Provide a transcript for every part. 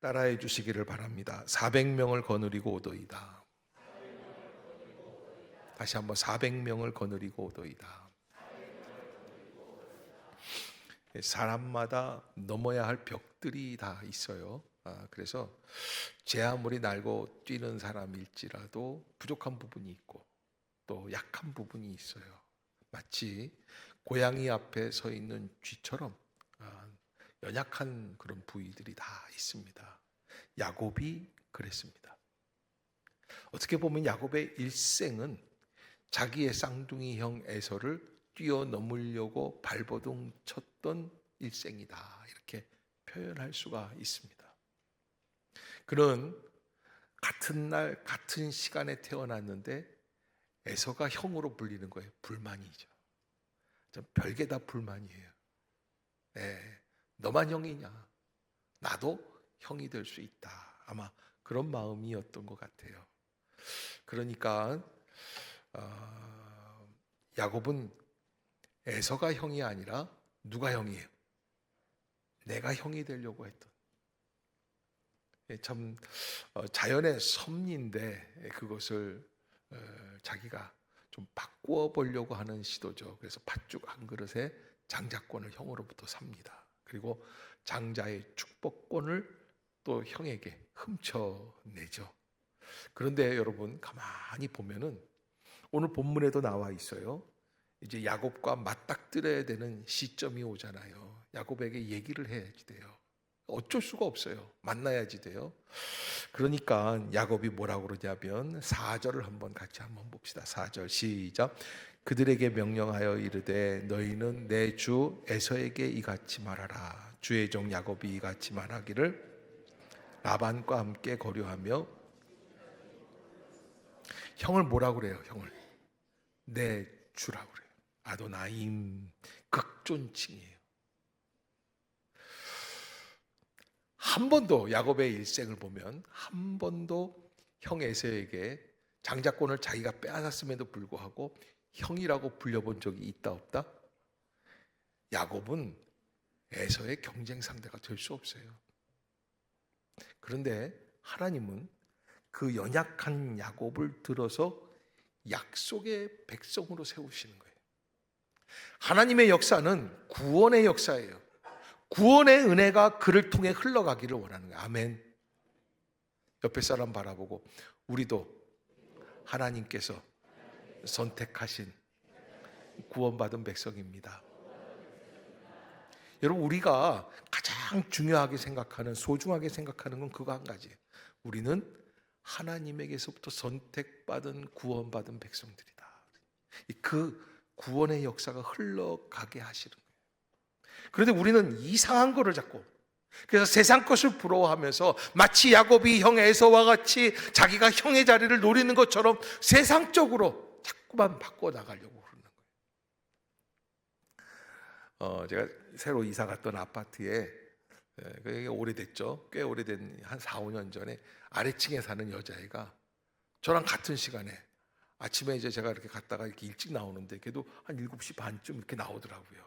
따라해 주시기를 바랍니다. 400명을 거느리고 오더이다. 다시 한번 400명을 거느리고 오더이다. 사람마다 넘어야 할 벽들이 다 있어요. 그래서 제 아무리 날고 뛰는 사람일지라도 부족한 부분이 있고 또 약한 부분이 있어요. 마치 고양이 앞에 서 있는 쥐처럼 연약한 그런 부위들이 다 있습니다. 야곱이 그랬습니다. 어떻게 보면 야곱의 일생은 자기의 쌍둥이 형 에서를 뛰어넘으려고 발버둥 쳤던 일생이다, 이렇게 표현할 수가 있습니다. 그는 같은 날 같은 시간에 태어났는데 에서가 형으로 불리는 거예요. 불만이죠. 별게 다 불만이에요. 네, 너만 형이냐? 나도 형이 될 수 있다. 아마 그런 마음이었던 것 같아요. 그러니까 야곱은 에서가 형이 아니라 누가 형이에요? 내가 형이 되려고 했던. 참 자연의 섭리인데 그것을 자기가 좀 바꾸어 보려고 하는 시도죠. 그래서 팥죽 한 그릇에 장자권을 형으로부터 삽니다. 그리고 장자의 축복권을 또 형에게 훔쳐내죠. 그런데 여러분 가만히 보면은 오늘 본문에도 나와 있어요. 이제 야곱과 맞닥뜨려야 되는 시점이 오잖아요. 야곱에게 얘기를 해야지 돼요. 어쩔 수가 없어요. 만나야지 돼요. 그러니까 야곱이 뭐라고 그러냐면 4절을 같이 한번 봅시다. 4절 시작. 그들에게 명령하여 이르되 너희는 내 주 에서에게 이같이 말하라. 주의 종 야곱이 이같이 말하기를 라반과 함께 거류하며. 형을 뭐라고 그래요? 형을 내 주라고 그래요. 아도나임, 극존칭이에요. 한 번도 야곱의 일생을 보면 한 번도 형 에서에게 장자권을 자기가 빼앗았음에도 불구하고 형이라고 불려본 적이 있다 없다? 야곱은 에서의 경쟁 상대가 될 수 없어요. 그런데 하나님은 그 연약한 야곱을 들어서 약속의 백성으로 세우시는 거예요. 하나님의 역사는 구원의 역사예요. 구원의 은혜가 그를 통해 흘러가기를 원하는 거예요. 아멘. 옆에 사람 바라보고 우리도 하나님께서 선택하신 구원받은 백성입니다. 여러분, 우리가 가장 중요하게 생각하는, 소중하게 생각하는 건 그거 한 가지예요. 우리는 하나님에게서부터 선택받은 구원받은 백성들이다. 그 구원의 역사가 흘러가게 하시는 거예요. 그런데 우리는 이상한 거를 자꾸, 그래서 세상 것을 부러워하면서 마치 야곱이 형 에서와 같이 자기가 형의 자리를 노리는 것처럼 세상적으로 자꾸만 바꿔 나가려고 그러는 거예요. 제가 새로 이사 갔던 아파트에, 그게 오래됐죠. 꽤 오래된, 한 4, 5년 전에 아래층에 사는 여자애가 저랑 같은 시간에 아침에 이제 제가 이렇게 갔다가 이렇게 일찍 나오는데 걔도 한 7시 반쯤 이렇게 나오더라고요.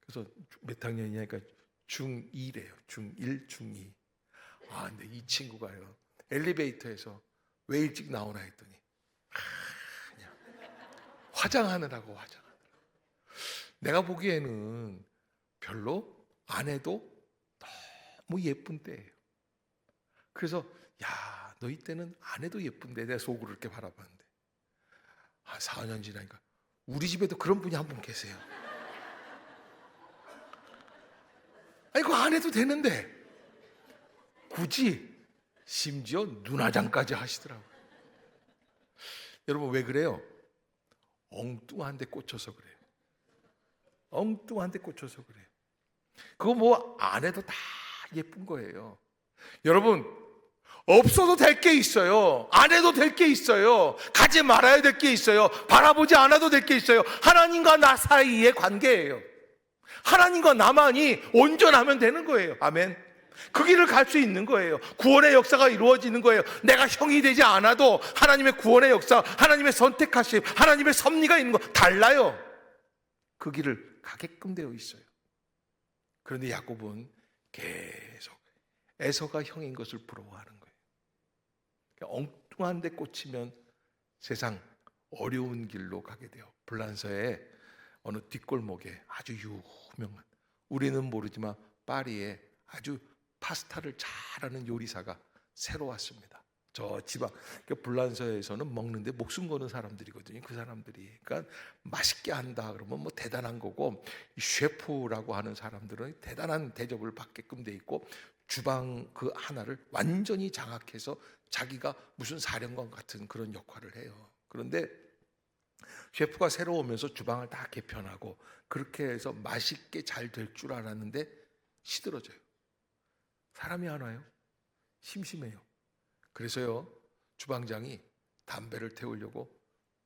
그래서 몇 학년이냐니까 중2래요. 중1, 중2. 근데 이 친구가요, 엘리베이터에서 왜 일찍 나오나 했더니 그냥 화장하느라고. 내가 보기에는 별로 안 해도 너무 예쁜 때예요. 그래서 야, 너 이때는 안 해도 예쁜데, 내가 속으로 이렇게 바라봤는데 4, 5년 지나니까 우리 집에도 그런 분이 한 분 계세요. 아니, 그거 안 해도 되는데 굳이 심지어 눈화장까지 하시더라고요. 여러분, 왜 그래요? 엉뚱한 데 꽂혀서 그래요. 엉뚱한 데 꽂혀서 그래요. 그거 뭐 안 해도 다 예쁜 거예요. 여러분, 없어도 될 게 있어요. 안 해도 될 게 있어요. 가지 말아야 될 게 있어요. 바라보지 않아도 될 게 있어요. 하나님과 나 사이의 관계예요. 하나님과 나만이 온전하면 되는 거예요. 아멘. 그 길을 갈 수 있는 거예요. 구원의 역사가 이루어지는 거예요. 내가 형이 되지 않아도 하나님의 구원의 역사, 하나님의 선택하심, 하나님의 섭리가 있는 거 달라요. 그 길을 가게끔 되어 있어요. 그런데 야곱은 계속 에서가 형인 것을 부러워하는 거예요. 그러니까 엉뚱한 데 꽂히면 세상 어려운 길로 가게 돼요. 불란서의 어느 뒷골목에 아주 유명한, 우리는 모르지만 파리에 아주 파스타를 잘하는 요리사가 새로 왔습니다. 저 지방, 불란서에서는 먹는데 목숨 거는 사람들이거든요. 그 사람들이. 그러니까 맛있게 한다 그러면 뭐 대단한 거고, 이 셰프라고 하는 사람들은 대단한 대접을 받게끔 돼 있고, 주방 그 하나를 완전히 장악해서 자기가 무슨 사령관 같은 그런 역할을 해요. 그런데 셰프가 새로 오면서 주방을 다 개편하고 그렇게 해서 맛있게 잘 될 줄 알았는데 시들어져요. 사람이 하나요? 심심해요. 그래서요, 주방장이 담배를 태우려고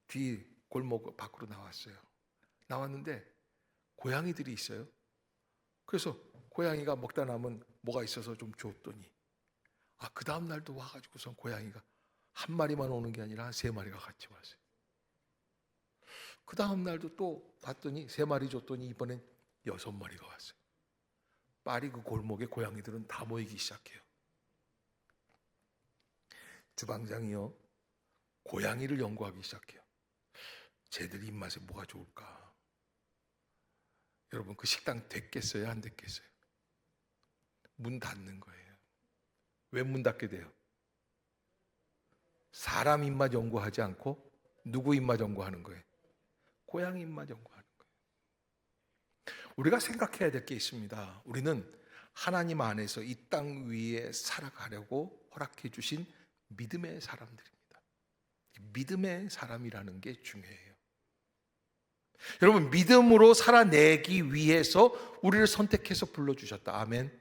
뒤 골목 밖으로 나왔어요. 나왔는데 고양이들이 있어요. 그래서 고양이가 먹다 남은 뭐가 있어서 좀 줬더니, 그 다음 날도 와가지고선 고양이가 한 마리만 오는 게 아니라 한 3마리가 같이 왔어요. 그 다음 날도 또 봤더니 3마리 줬더니 이번엔 6마리가 왔어요. 파리 그 골목에 고양이들은 다 모이기 시작해요. 주방장이요, 고양이를 연구하기 시작해요. 쟤들 입맛에 뭐가 좋을까? 여러분, 그 식당 됐겠어요? 안 됐겠어요? 문 닫는 거예요. 왜 문 닫게 돼요? 사람 입맛 연구하지 않고 누구 입맛 연구하는 거예요? 고양이 입맛 연구하는 거예요. 우리가 생각해야 될 게 있습니다. 우리는 하나님 안에서 이 땅 위에 살아가려고 허락해 주신 믿음의 사람들입니다. 믿음의 사람이라는 게 중요해요. 여러분, 믿음으로 살아내기 위해서 우리를 선택해서 불러주셨다. 아멘.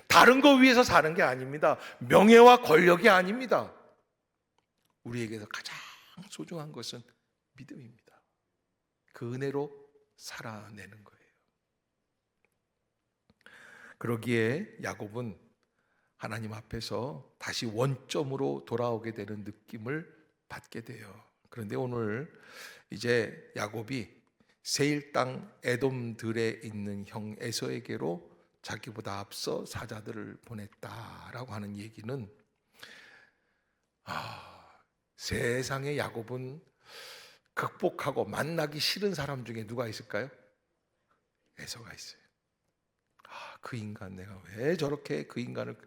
다른 거 위해서 사는 게 아닙니다. 명예와 권력이 아닙니다. 우리에게서 가장 소중한 것은 믿음입니다. 그 은혜로 살아내는 거예요. 그러기에 야곱은 하나님 앞에서 다시 원점으로 돌아오게 되는 느낌을 받게 돼요. 그런데 오늘 이제 야곱이 세일 땅 에돔들에 있는 형 에서에게로 자기보다 앞서 사자들을 보냈다라고 하는 얘기는, 세상에 야곱은 극복하고 만나기 싫은 사람 중에 누가 있을까요? 에서가 있어요. 그 인간, 내가 왜 저렇게 그 인간을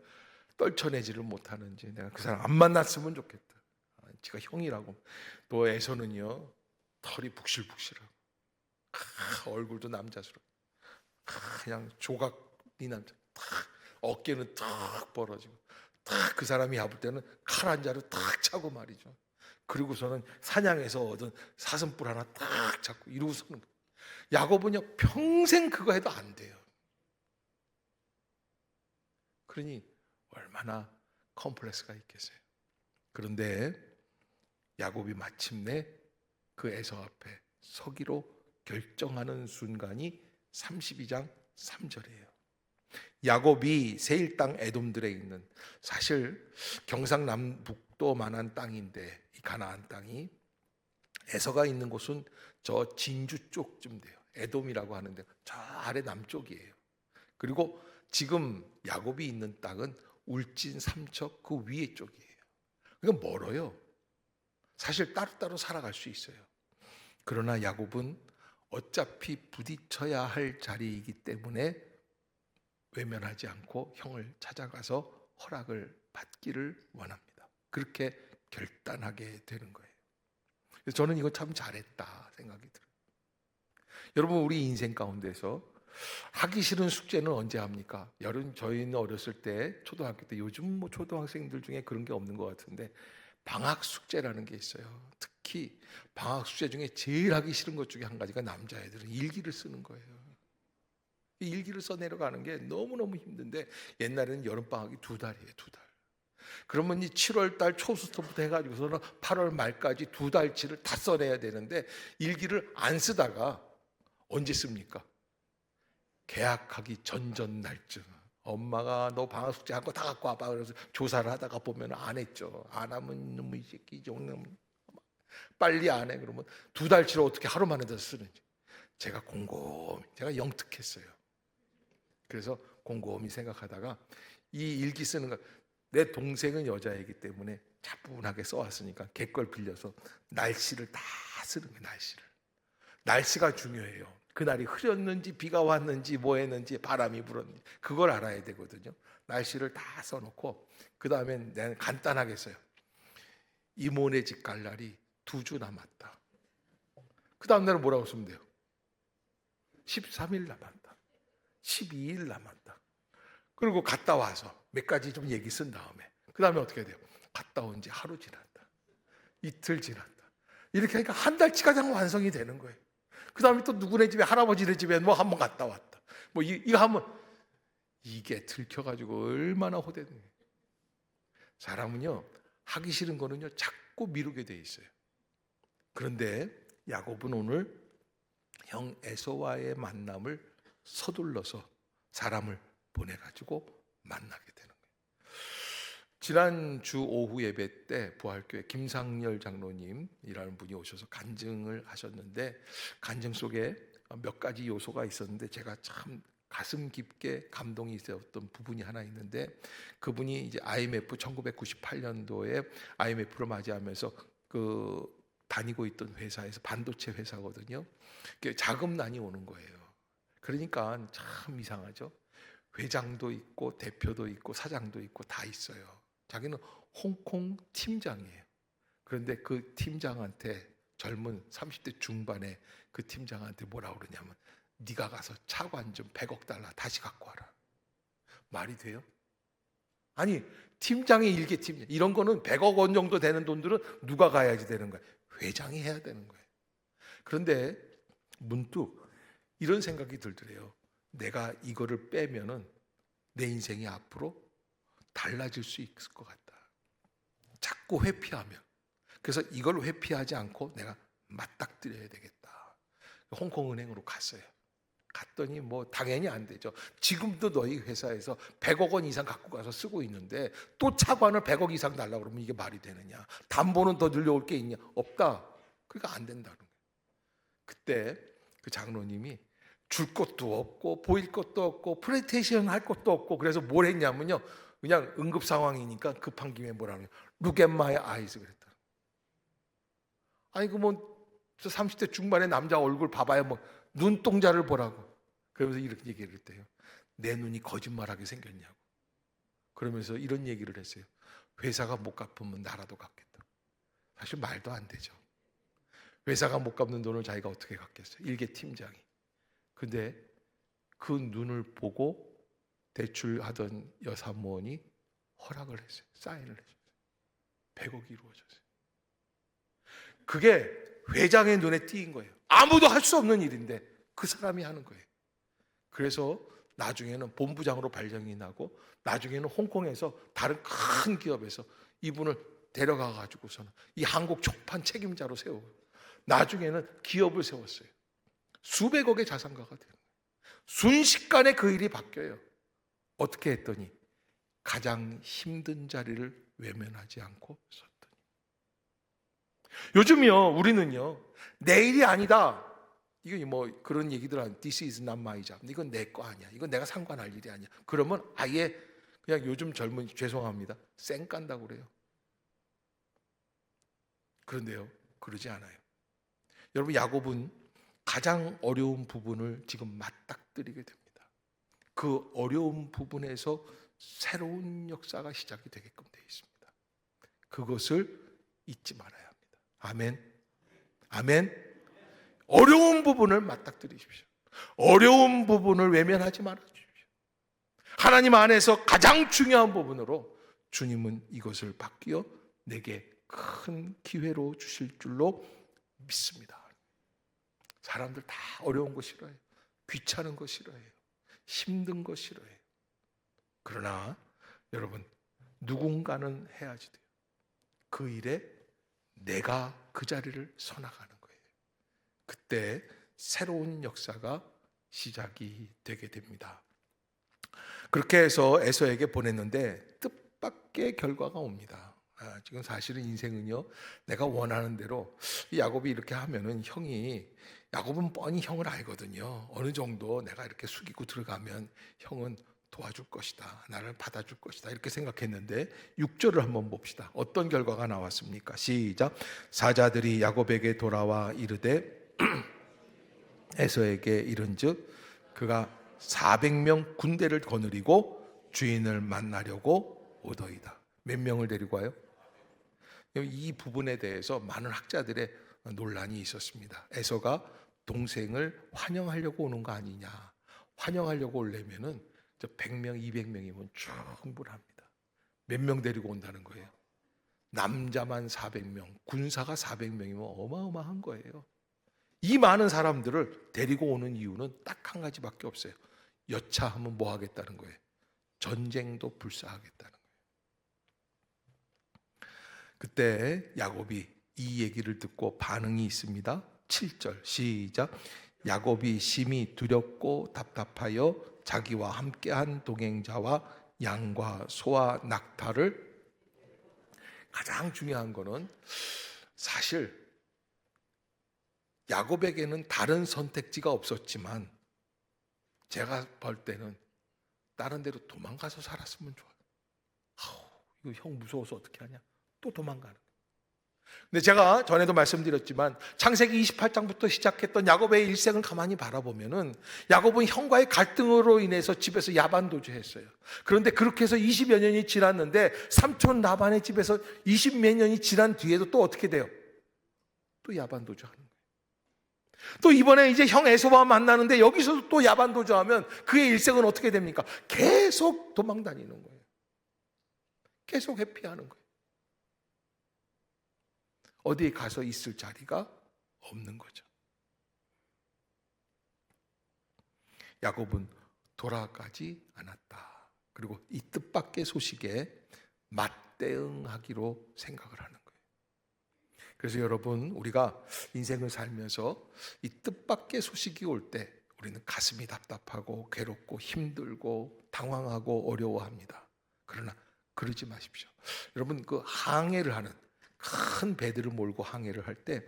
떨쳐내지를 못하는지, 내가 그 사람 안 만났으면 좋겠다. 지가 형이라고. 또 에서는요, 털이 북실북실하고 얼굴도 남자스러워. 그냥 조각이 남자. 어깨는 탁 벌어지고, 탁 그 사람이 아플 때는 칼 한 자루 탁 차고 말이죠. 그리고서는 사냥해서 얻은 사슴뿔 하나 딱 잡고 이러고서는, 야곱은요 평생 그거 해도 안 돼요. 그러니 얼마나 컴플렉스가 있겠어요. 그런데 야곱이 마침내 그 에서 앞에 서기로 결정하는 순간이 32장 3절이에요. 야곱이 세일 땅 에돔들에 있는, 사실 경상남북도만한 땅인데 이 가나안 땅이, 에서가 있는 곳은 저 진주 쪽쯤 돼요. 에돔이라고 하는데 저 아래 남쪽이에요. 그리고 지금 야곱이 있는 땅은 울진 삼척 그 위에 쪽이에요. 그러니까 멀어요. 사실 따로따로 살아갈 수 있어요. 그러나 야곱은 어차피 부딪혀야 할 자리이기 때문에 외면하지 않고 형을 찾아가서 허락을 받기를 원합니다. 그렇게 결단하게 되는 거예요. 그래서 저는 이거 참 잘했다 생각이 들어요. 여러분, 우리 인생 가운데서 하기 싫은 숙제는 언제 합니까? 저희는 어렸을 때, 초등학교 때, 요즘 뭐 초등학생들 중에 그런 게 없는 것 같은데, 방학 숙제라는 게 있어요. 특히 방학 숙제 중에 제일 하기 싫은 것 중에 한 가지가 남자애들은 일기를 쓰는 거예요. 이 일기를 써 내려가는 게 너무너무 힘든데, 옛날에는 여름방학이 2달이에요. 2달. 그러면 이 7월 달 초부터 해가지고서는 8월 말까지 2달치를 다 써내야 되는데, 일기를 안 쓰다가 언제 씁니까? 개학하기 전날쯤. 엄마가 너 방학 숙제 한 거 다 갖고 와봐. 그래서 조사를 하다가 보면 안 했죠. 안 하면 놈의 새끼 좀 빨리 안 해. 그러면 2달치를 어떻게 하루 만에 다 쓰는지. 제가 곰곰이, 제가 영특했어요. 그래서 곰곰이 생각하다가 이 일기 쓰는 거, 내 동생은 여자이기 때문에 차분하게 써왔으니까 걔 걸 빌려서 날씨를 다 쓰는 거예요. 날씨가 중요해요. 그날이 흐렸는지 비가 왔는지 뭐 했는지 바람이 불었는지 그걸 알아야 되거든요. 날씨를 다 써놓고 그 다음에 내가 간단하게 써요. 이모네 집 갈 날이 2주 남았다. 그 다음 날은 뭐라고 쓰면 돼요? 13일 남았다. 12일 남았다. 그리고 갔다 와서 몇 가지 좀 얘기 쓴 다음에 그 다음에 어떻게 돼요? 갔다 온 지 하루 지났다. 이틀 지났다. 이렇게 하니까 한 달치가 그냥 완성이 되는 거예요. 그 다음에 또 누구네 집에, 할아버지네 집에 뭐 한번 갔다 왔다. 뭐 이거 한번, 이게 들켜가지고 얼마나 호되는 거예요. 사람은요, 하기 싫은 거는요, 자꾸 미루게 돼 있어요. 그런데 야곱은 오늘 형 에서와의 만남을 서둘러서 사람을 보내가지고 만나게 되는 거예요. 지난주 오후 예배 때 부활교회 김상열 장로님이라는 분이 오셔서 간증을 하셨는데, 간증 속에 몇 가지 요소가 있었는데 제가 참 가슴 깊게 감동이 있었던 부분이 하나 있는데, 그분이 이제 IMF 1998년도에 IMF를 맞이하면서 다니고 있던 회사에서 반도체 회사거든요. 자금난이 오는 거예요. 그러니까 참 이상하죠. 회장도 있고 대표도 있고 사장도 있고 다 있어요. 자기는 홍콩 팀장이에요. 그런데 그 팀장한테, 젊은 30대 중반의 그 팀장한테 뭐라고 그러냐면, 네가 가서 차관 좀 100억 달러 다시 갖고 와라. 말이 돼요? 아니, 팀장의 일개 팀장, 이런 거는 100억 원 정도 되는 돈들은 누가 가야지 되는 거예요? 회장이 해야 되는 거예요. 그런데 문득 이런 생각이 들더래요. 내가 이거를 빼면은 내 인생이 앞으로 달라질 수 있을 것 같다. 자꾸 회피하면. 그래서 이걸 회피하지 않고 내가 맞닥뜨려야 되겠다. 홍콩은행으로 갔어요. 갔더니 뭐 당연히 안 되죠. 지금도 너희 회사에서 100억 원 이상 갖고 가서 쓰고 있는데 또 차관을 100억 이상 달라고 그러면 이게 말이 되느냐. 담보는 더 늘려올 게 있냐. 없다. 그러니까 안 된다는 거예요. 그때 그 장로님이 줄 것도 없고 보일 것도 없고 프레젠테이션 할 것도 없고, 그래서 뭘 했냐면요, 그냥 응급 상황이니까 급한 김에 뭐라는 거예요. Look at my eyes 그랬다. 아니 그 뭐 30대 중반의 남자 얼굴 봐봐야 뭐 눈동자를 보라고. 그러면서 이렇게 얘기를 했대요. 내 눈이 거짓말하게 생겼냐고. 그러면서 이런 얘기를 했어요. 회사가 못 갚으면 나라도 갚겠다. 사실 말도 안 되죠. 회사가 못 갚는 돈을 자기가 어떻게 갚겠어요? 일개 팀장이. 근데 그 눈을 보고 대출하던 여사모원이 허락을 했어요. 사인을 해줬어요. 100억이 이루어졌어요. 그게 회장의 눈에 띄인 거예요. 아무도 할 수 없는 일인데 그 사람이 하는 거예요. 그래서 나중에는 본부장으로 발령이 나고, 나중에는 홍콩에서 다른 큰 기업에서 이분을 데려가 가지고서는 이 한국 촉판 책임자로 세우고, 나중에는 기업을 세웠어요. 수백억의 자산가가 되는 거예요. 순식간에 그 일이 바뀌어요. 어떻게 했더니 가장 힘든 자리를 외면하지 않고 섰더니. 요즘요, 우리는요, 내 일이 아니다. 이거 뭐 그런 얘기들 하는, This is not my job. 이건 내 거 아니야. 이건 내가 상관할 일이 아니야. 그러면 아예 그냥 요즘 젊은, 죄송합니다, 쌩 깐다고 그래요. 그런데요, 그러지 않아요. 여러분, 야곱은 가장 어려운 부분을 지금 맞닥뜨리게 됩니다. 그 어려운 부분에서 새로운 역사가 시작이 되게끔 되어 있습니다. 그것을 잊지 말아야 합니다. 아멘. 아멘. 어려운 부분을 맞닥뜨리십시오. 어려운 부분을 외면하지 말아 주십시오. 하나님 안에서 가장 중요한 부분으로 주님은 이것을 바뀌어 내게 큰 기회로 주실 줄로 믿습니다. 사람들 다 어려운 거 싫어해요. 귀찮은 거 싫어해요. 힘든 거 싫어해요. 그러나 여러분, 누군가는 해야지 돼요. 그 일에 내가 그 자리를 서나가는 거예요. 그때 새로운 역사가 시작이 되게 됩니다. 그렇게 해서 에서에게 보냈는데 뜻밖의 결과가 옵니다. 지금 사실은 인생은요, 내가 원하는 대로, 야곱이 이렇게 하면은 야곱은 뻔히 형을 알거든요. 어느 정도 내가 이렇게 숙이고 들어가면 형은 도와줄 것이다. 나를 받아줄 것이다. 이렇게 생각했는데 6절을 한번 봅시다. 어떤 결과가 나왔습니까? 시작. 사자들이 야곱에게 돌아와 이르되 에서에게 이른즉 그가 400명 군대를 거느리고 주인을 만나려고 오더이다. 몇 명을 데리고 와요? 이 부분에 대해서 많은 학자들의 논란이 있었습니다. 에서가 동생을 환영하려고 오는 거 아니냐. 환영하려고 오려면은 100명, 200명이면 충분합니다. 몇 명 데리고 온다는 거예요? 남자만 400명, 군사가 400명이면 어마어마한 거예요. 이 많은 사람들을 데리고 오는 이유는 딱 한 가지밖에 없어요. 여차하면 뭐 하겠다는 거예요? 전쟁도 불사하겠다는 거예요. 그때 야곱이 이 얘기를 듣고 반응이 있습니다. 7절 시작. 야곱이 심히 두렵고 답답하여 자기와 함께한 동행자와 양과 소와 낙타를, 가장 중요한 거는 사실 야곱에게는 다른 선택지가 없었지만 제가 볼 때는 다른 데로 도망가서 살았으면 좋아요. 이거 형 무서워서 어떻게 하냐? 또 도망가는. 근데 제가 전에도 말씀드렸지만 창세기 28장부터 시작했던 야곱의 일생을 가만히 바라보면은 야곱은 형과의 갈등으로 인해서 집에서 야반도주했어요. 그런데 그렇게 해서 20여 년이 지났는데 삼촌 라반의 집에서 20 몇 년이 지난 뒤에도 또 어떻게 돼요? 또 야반도주하는 거예요. 또 이번에 이제 형 에서와 만나는데 여기서도 또 야반도주하면 그의 일생은 어떻게 됩니까? 계속 도망다니는 거예요. 계속 회피하는 거예요. 어디에 가서 있을 자리가 없는 거죠. 야곱은 돌아가지 않았다. 그리고 이 뜻밖의 소식에 맞대응하기로 생각을 하는 거예요. 그래서 여러분, 우리가 인생을 살면서 이 뜻밖의 소식이 올 때 우리는 가슴이 답답하고 괴롭고 힘들고 당황하고 어려워합니다. 그러나 그러지 마십시오. 여러분, 그 항해를 하는 큰 배들을 몰고 항해를 할 때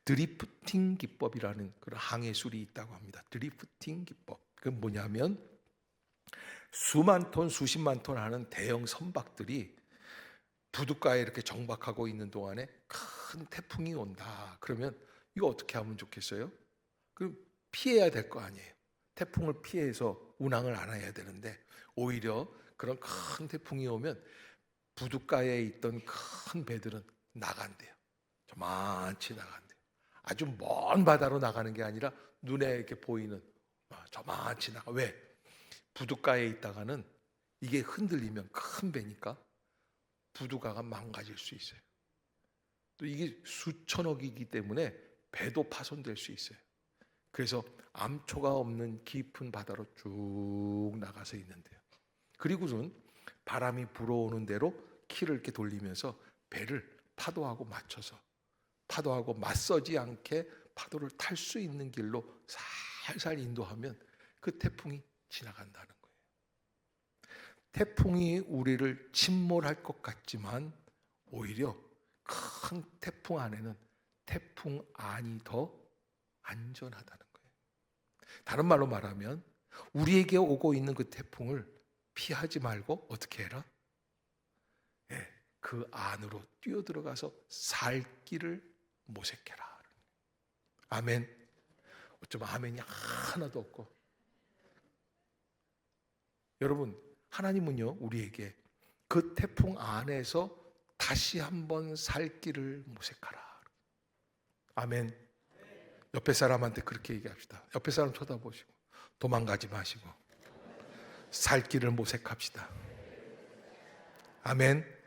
드리프팅 기법이라는 그런 항해술이 있다고 합니다. 드리프팅 기법. 그건 뭐냐면 수만 톤, 수십만 톤 하는 대형 선박들이 부둣가에 이렇게 정박하고 있는 동안에 큰 태풍이 온다. 그러면 이거 어떻게 하면 좋겠어요? 그럼 피해야 될 거 아니에요. 태풍을 피해서 운항을 안 해야 되는데 오히려 그런 큰 태풍이 오면 부둣가에 있던 큰 배들은 나간대요. 저만치 나간대요. 아주 먼 바다로 나가는 게 아니라 눈에 이렇게 보이는 저만치 나가. 왜? 부둣가에 있다가는 이게 흔들리면 큰 배니까 부둣가가 망가질 수 있어요. 또 이게 수천억이기 때문에 배도 파손될 수 있어요. 그래서 암초가 없는 깊은 바다로 쭉 나가서 있는데요. 그리고는 바람이 불어오는 대로 키를 이렇게 돌리면서 배를 파도하고 맞춰서 파도하고 맞서지 않게 파도를 탈 수 있는 길로 살살 인도하면 그 태풍이 지나간다는 거예요. 태풍이 우리를 침몰할 것 같지만 오히려 큰 태풍 안에는 태풍 안이 더 안전하다는 거예요. 다른 말로 말하면 우리에게 오고 있는 그 태풍을 피하지 말고 어떻게 해라? 그 안으로 뛰어들어가서 살 길을 모색해라. 아멘. 어쩌면 아멘이 하나도 없고. 여러분, 하나님은요 우리에게 그 태풍 안에서 다시 한번 살 길을 모색하라. 아멘. 옆에 사람한테 그렇게 얘기합시다. 옆에 사람 쳐다보시고 도망가지 마시고 살 길을 모색합시다. 아멘.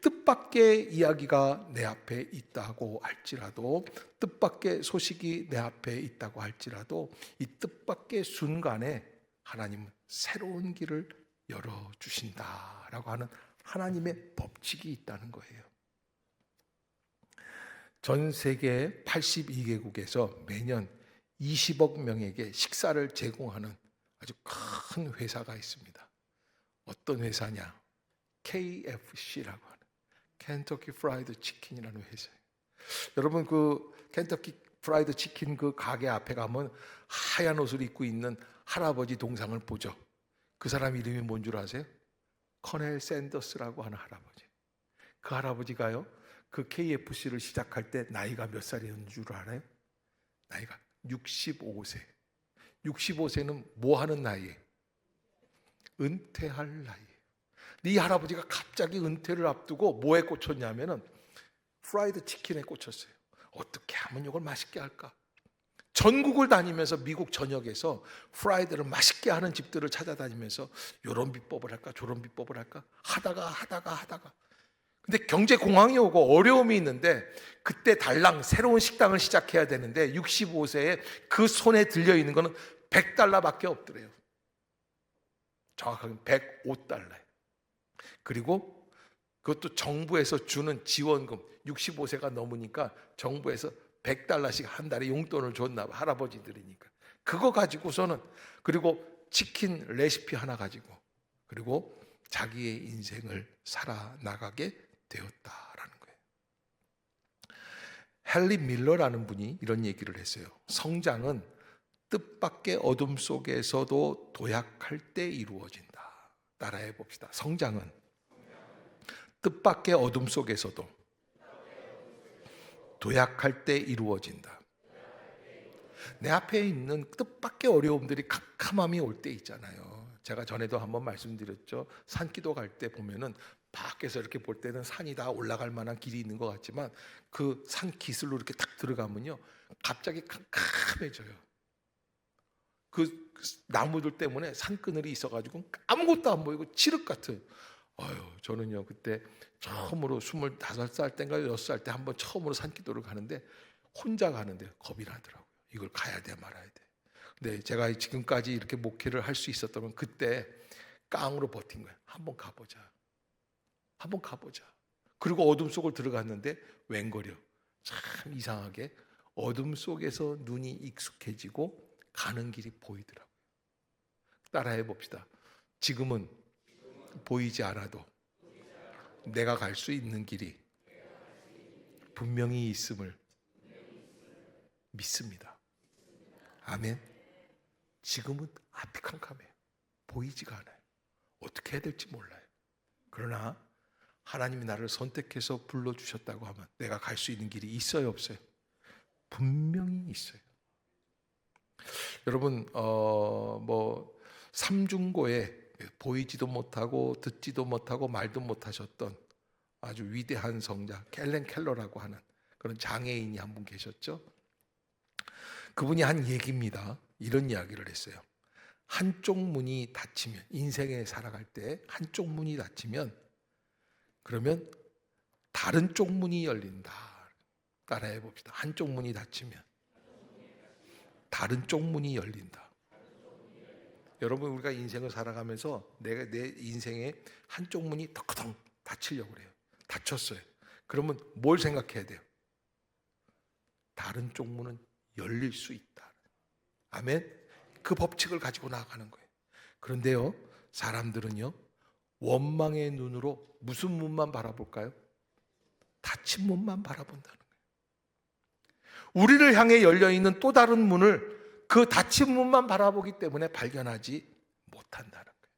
뜻밖의 이야기가 내 앞에 있다고 할지라도, 뜻밖의 소식이 내 앞에 있다고 할지라도 이 뜻밖의 순간에 하나님은 새로운 길을 열어주신다라고 하는 하나님의 법칙이 있다는 거예요. 전 세계 82개국에서 매년 20억 명에게 식사를 제공하는 아주 큰 회사가 있습니다. 어떤 회사냐? KFC라고 하는 켄터키 프라이드 치킨이라는 회사예요. 여러분, 그 켄터키 프라이드 치킨 그 가게 앞에 가면 하얀 옷을 입고 있는 할아버지 동상을 보죠. 그 사람 이름이 뭔 줄 아세요? 커넬 샌더스라고 하는 할아버지. 그 할아버지가요, 그 KFC를 시작할 때 나이가 몇 살이었는 줄 알아요? 나이가 65세. 65세는 뭐 하는 나이에? 은퇴할 나이에. 이 할아버지가 갑자기 은퇴를 앞두고 뭐에 꽂혔냐면은 프라이드 치킨에 꽂혔어요. 어떻게 하면 이걸 맛있게 할까? 전국을 다니면서 미국 전역에서 프라이드를 맛있게 하는 집들을 찾아다니면서 이런 비법을 할까 저런 비법을 할까 하다가 근데 경제 공황이 오고 어려움이 있는데 그때 달랑 새로운 식당을 시작해야 되는데 65세에 그 손에 들려있는 거는 $100밖에 없더래요. 정확하게 $105. 그리고 그것도 정부에서 주는 지원금, 65세가 넘으니까 정부에서 $100씩 한 달에 용돈을 줬나 봐, 할아버지들이니까. 그거 가지고서는, 그리고 치킨 레시피 하나 가지고, 그리고 자기의 인생을 살아나가게 되었다라는 거예요. 헨리 밀러라는 분이 이런 얘기를 했어요. 성장은 뜻밖의 어둠 속에서도 도약할 때 이루어진다. 따라해 봅시다. 성장은 뜻밖의 어둠 속에서도 도약할 때 이루어진다. 내 앞에 있는 뜻밖의 어려움들이 캄캄함이 올 때 있잖아요. 제가 전에도 한번 말씀드렸죠. 산기도 갈 때 보면은 밖에서 이렇게 볼 때는 산이 다 올라갈 만한 길이 있는 것 같지만 그 산 기슬로 이렇게 딱 들어가면요, 갑자기 캄캄해져요. 그 나무들 때문에 산그늘이 있어가지고 아무것도 안 보이고 칠흑 같은. 저는요 그때 처음으로 25살 때인가 6살 때 한번 처음으로 산기도를 가는데 혼자 가는데 겁이 나더라고요. 이걸 가야 돼 말아야 돼. 근데 제가 지금까지 이렇게 목회를 할 수 있었다면 그때 깡으로 버틴 거예요. 한번 가보자. 그리고 어둠 속을 들어갔는데 웬걸요, 참 이상하게 어둠 속에서 눈이 익숙해지고 가는 길이 보이더라고요. 따라해 봅시다. 지금은 보이지 않아도 내가 갈 수 있는 길이 분명히 있음을 믿습니다. 아멘. 지금은 앞이 캄캄해요. 보이지가 않아요. 어떻게 해야 될지 몰라요. 그러나 하나님이 나를 선택해서 불러주셨다고 하면 내가 갈 수 있는 길이 있어요, 없어요? 분명히 있어요. 여러분, 삼중고에 보이지도 못하고 듣지도 못하고 말도 못하셨던 아주 위대한 성자 헬렌 켈러라고 하는 그런 장애인이 한 분 계셨죠. 그분이 한 얘기입니다. 이런 이야기를 했어요. 한쪽 문이 닫히면, 인생에 살아갈 때 한쪽 문이 닫히면 그러면 다른 쪽 문이 열린다. 따라해 봅시다. 한쪽 문이 닫히면 다른 쪽 문이 열린다. 여러분, 우리가 인생을 살아가면서 내 인생에 한쪽 문이 덕덕 닫히려고 그래요. 닫혔어요. 그러면 뭘 생각해야 돼요? 다른 쪽 문은 열릴 수 있다. 아멘. 그 법칙을 가지고 나아가는 거예요. 그런데요, 사람들은요, 원망의 눈으로 무슨 문만 바라볼까요? 닫힌 문만 바라본다는 거예요. 우리를 향해 열려있는 또 다른 문을 그 닫힌 문만 바라보기 때문에 발견하지 못한다는 거예요.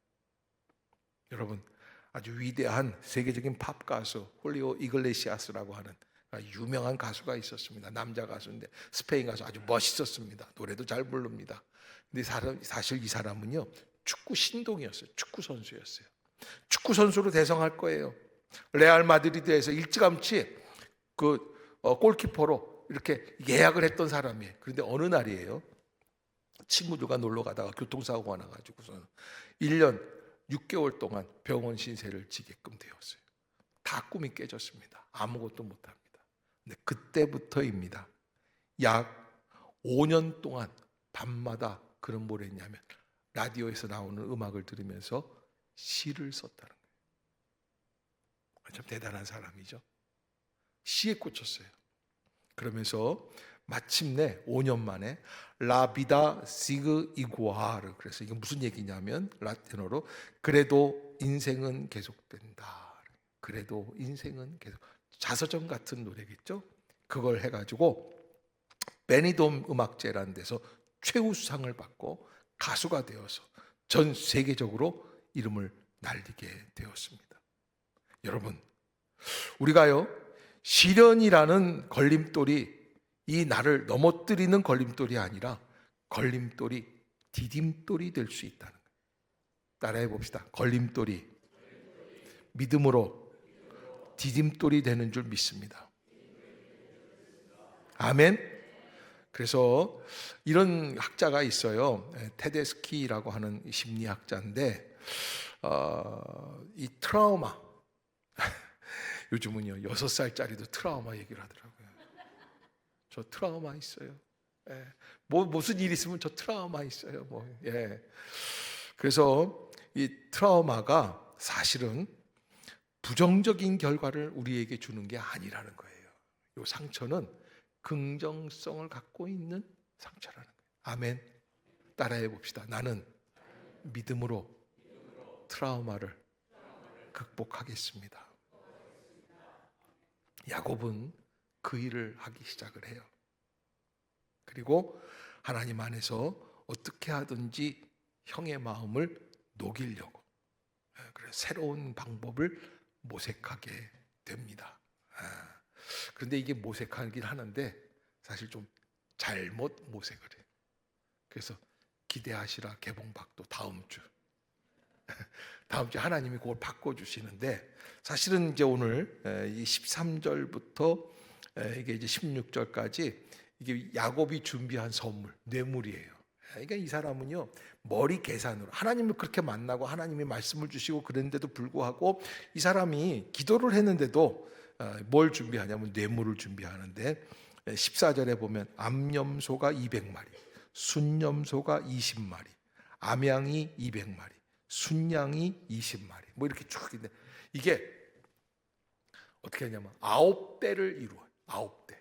여러분, 아주 위대한 세계적인 팝 가수 홀리오 이글레시아스라고 하는 유명한 가수가 있었습니다. 남자 가수인데 스페인 가수, 아주 멋있었습니다. 노래도 잘 부릅니다. 근데 사실 이 사람은요, 축구 신동이었어요. 축구 선수였어요. 축구 선수로 대성할 거예요. 레알 마드리드에서 일찌감치 골키퍼로 이렇게 예약을 했던 사람이에요. 그런데 어느 날이에요, 친구들과 놀러 가다가 교통사고가 나가지고서 1년 6개월 동안 병원 신세를 지게끔 되었어요. 다 꿈이 깨졌습니다. 아무것도 못합니다. 근데 그때부터입니다. 약 5년 동안 밤마다 그런 뭘 했냐면 라디오에서 나오는 음악을 들으면서 시를 썼다는 거예요. 참 대단한 사람이죠. 시에 꽂혔어요. 그러면서 마침내 5년 만에 라비다 시그 이구아르, 그래서 이게 무슨 얘기냐면 라틴어로 그래도 인생은 계속된다. 그래도 인생은 계속, 자서전 같은 노래겠죠. 그걸 해가지고 베니돔 음악제라는 데서 최우수상을 받고 가수가 되어서 전 세계적으로 이름을 날리게 되었습니다. 여러분, 우리가요, 시련이라는 걸림돌이 이 나를 넘어뜨리는 걸림돌이 아니라 걸림돌이 디딤돌이 될 수 있다는 거예요. 따라해 봅시다. 걸림돌이 믿음으로 디딤돌이 되는 줄 믿습니다. 아멘. 그래서 이런 학자가 있어요. 테데스키라고 하는 심리학자인데 이 트라우마 요즘은요 6살짜리도 트라우마 얘기를 하더라고요. 저 트라우마 있어요. 예. 무슨 일 있으면 저 트라우마 있어요. 예. 그래서 이 트라우마가 사실은 부정적인 결과를 우리에게 주는 게 아니라는 거예요. 이 상처는 긍정성을 갖고 있는 상처라는 거예요. 아멘. 따라해 봅시다. 나는 믿음으로 트라우마를 극복하겠습니다. 야곱은 그 일을 하기 시작을 해요. 그리고 하나님 안에서 어떻게 하든지 형의 마음을 녹이려고 그래서 새로운 방법을 모색하게 됩니다. 그런데 이게 모색하긴 하는데 사실 좀 잘못 모색을 해요. 그래서 기대하시라 개봉박도 다음 주 하나님이 그걸 바꿔주시는데 사실은 이제 오늘 이 13절부터 이게 이제 16절까지 이게 야곱이 준비한 선물, 뇌물이에요. 그러니까 이 사람은요 머리 계산으로 하나님을 그렇게 만나고 하나님이 말씀을 주시고 그랬는데도 불구하고 이 사람이 기도를 했는데도 뭘 준비하냐면 뇌물을 준비하는데 14절에 보면 암염소가 200마리, 순염소가 20마리, 암양이 200마리, 순양이 20마리 뭐 이렇게 쭉 있는데 이게 어떻게 하냐면 9대를 이루어요. 9대.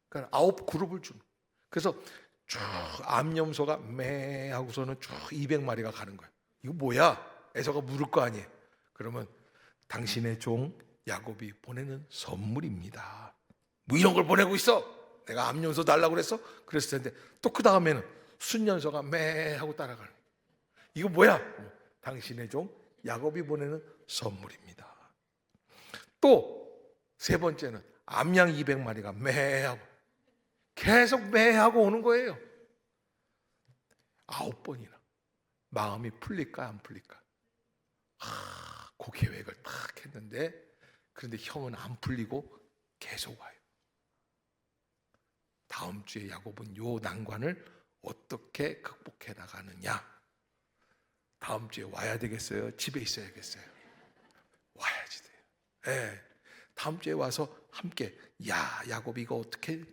그러니까 9그룹을 주는. 그래서 쭉 암염소가 매 하고서는 쭉 200마리가 가는 거예요. 이거 뭐야? 에서가 물을 거 아니에요. 그러면 당신의 종 야곱이 보내는 선물입니다. 뭐 이런 걸 보내고 있어? 내가 암염소 달라고 그랬어? 그랬을 텐데 또 그 다음에는 순염소가 매 하고 따라가는 거예요. 이거 뭐야? 당신의 종 야곱이 보내는 선물입니다. 또 세 번째는 암양 200마리가 매하고 계속 매하고 오는 거예요. 9번이나 마음이 풀릴까 안 풀릴까? 그 계획을 딱 했는데 그런데 형은 안 풀리고 계속 와요. 다음 주에 야곱은 요 난관을 어떻게 극복해 나가느냐? 다음 주에 와야 되겠어요? 집에 있어야겠어요? 와야지 돼요. 네. 다음 주에 와서 함께 야곱이 이거 어떻게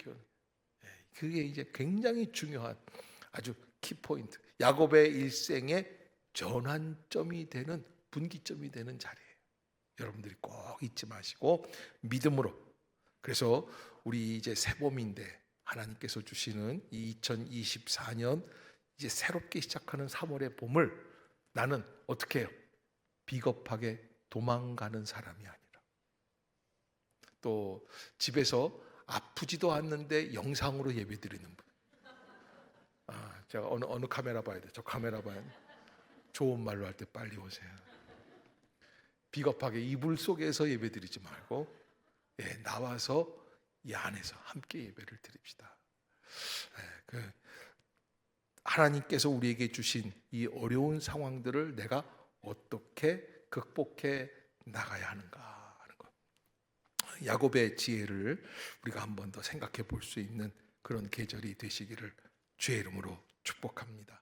그게 이제 굉장히 중요한 아주 키포인트 야곱의 일생의 전환점이 되는 분기점이 되는 자리예요. 여러분들이 꼭 잊지 마시고 믿음으로 그래서 우리 이제 새봄인데 하나님께서 주시는 이 2024년 이제 새롭게 시작하는 3월의 봄을 나는 어떻게 해요? 비겁하게 도망가는 사람이 아니라 또 집에서 아프지도 않는데 영상으로 예배드리는 분. 제가 어느 카메라 봐야 돼? 저 카메라 봐야 돼? 좋은 말로 할 때 빨리 오세요. 비겁하게 이불 속에서 예배드리지 말고 나와서 이 안에서 함께 예배를 드립시다. 하나님께서 우리에게 주신 이 어려운 상황들을 내가 어떻게 극복해 나가야 하는가 하는 것. 야곱의 지혜를 우리가 한 번 더 생각해 볼 수 있는 그런 계절이 되시기를 주의 이름으로 축복합니다.